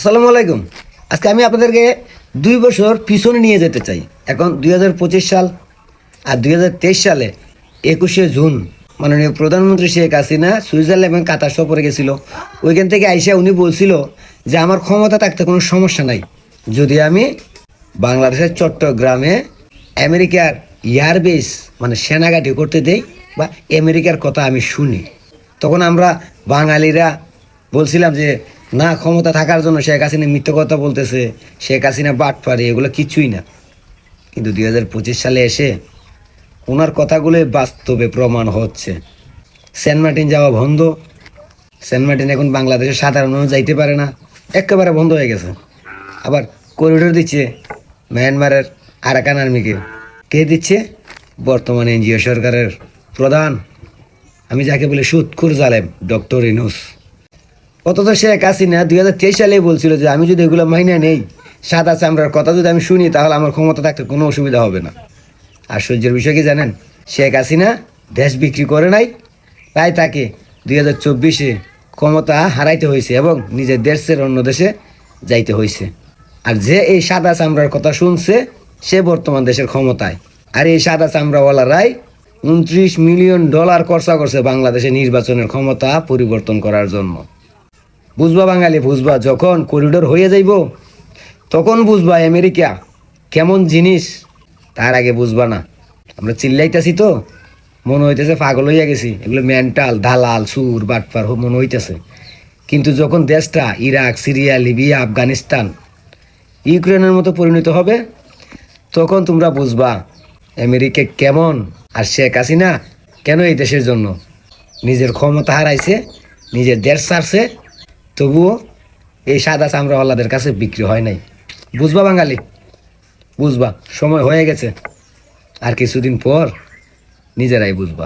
আসসালামু আলাইকুম। আজকে আমি আপনাদেরকে 2 বছর পিছনে নিয়ে যেতে চাই। এখন 2025 সাল আর 2023 সালে 21শে জুন মাননীয় প্রধানমন্ত্রী শেখ হাসিনা সুইজারল্যান্ড এবং কাতার সফরে গেছিল। ওইখান থেকে আইসা উনি বলছিল যে আমার ক্ষমতা থাকতে কোনো সমস্যা নাই যদি আমি বাংলাদেশের চট্টগ্রামে আমেরিকার এয়ারবেস মানে সেনাঘাঁটি করতে দেই বা আমেরিকার কথা আমি শুনি। তখন আমরা বাঙালিরা বলছিলাম যে না, ক্ষমতা থাকার জন্য শেখ হাসিনা মিথ্যে কথা বলতেছে, শেখ হাসিনা বাটপারি, এগুলো কিছুই না। কিন্তু 2025 সালে এসে ওনার কথাগুলোই বাস্তবে প্রমাণ হচ্ছে। সেন্ট মার্টিন যাওয়া বন্ধ। সেন্ট মার্টিন এখন বাংলাদেশের সাধারণ মানুষ যাইতে পারে না, একেবারে বন্ধ হয়ে গেছে। আবার করিডোর দিচ্ছে মায়ানমারের আরাকান আর্মিকে। কে দিচ্ছে? বর্তমানে এনজিও সরকারের প্রধান, আমি যাকে বলি সুৎখুর জালেম, ডক্টর ইনুস। অথচ শেখ হাসিনা 2023 সালে বলছিল যে আমি যদি এগুলো মাইনে নেই, সাদা চামড়ার কথা যদি আমি শুনি, তাহলে আমার ক্ষমতা থাকতে কোনো অসুবিধা হবে না। আশ্চর্যের বিষয় কি জানেন? শেখ হাসিনা দেশ বিক্রি করে নাই, তাই তাকে 2024-এ ক্ষমতা হারাইতে হয়েছে এবং নিজের দেশের অন্য দেশে যাইতে হয়েছে। আর যে এই সাদা চামড়ার কথা শুনছে, সে বর্তমান দেশের ক্ষমতায়। আর এই সাদা চামড়াওয়ালারাই $29 মিলিয়ন খরচা করছে বাংলাদেশে নির্বাচনের ক্ষমতা পরিবর্তন করার জন্য। বুঝবা বাঙালি, বুঝবা, যখন করিডোর হয়ে যাইব তখন বুঝবা আমেরিকা কেমন জিনিস। তার আগে বুঝবা না। আমরা চিল্লাইতেছি তো মনে হইতেছে পাগল হইয়া গেছি, এগুলো মেন্টাল, দালাল, সুর, বাটপার মনে হইতেছে। কিন্তু যখন দেশটা ইরাক, সিরিয়া, লিবিয়া, আফগানিস্তান, ইউক্রেনের মতো পরিণত হবে, তখন তোমরা বুঝবা আমেরিকা কেমন আর শেখ হাসিনা কেন এই দেশের জন্য নিজের ক্ষমতা হারাইছে, নিজের দেশ ছাড়ছে, তবুও এই সাদা চামড়াওয়ালাদের কাছে বিক্রি হয় নাই। বুঝবা বাঙালি, বুঝবা, সময় হয়ে গেছে। আর কিছুদিন পর নিজেরাই বুঝবা।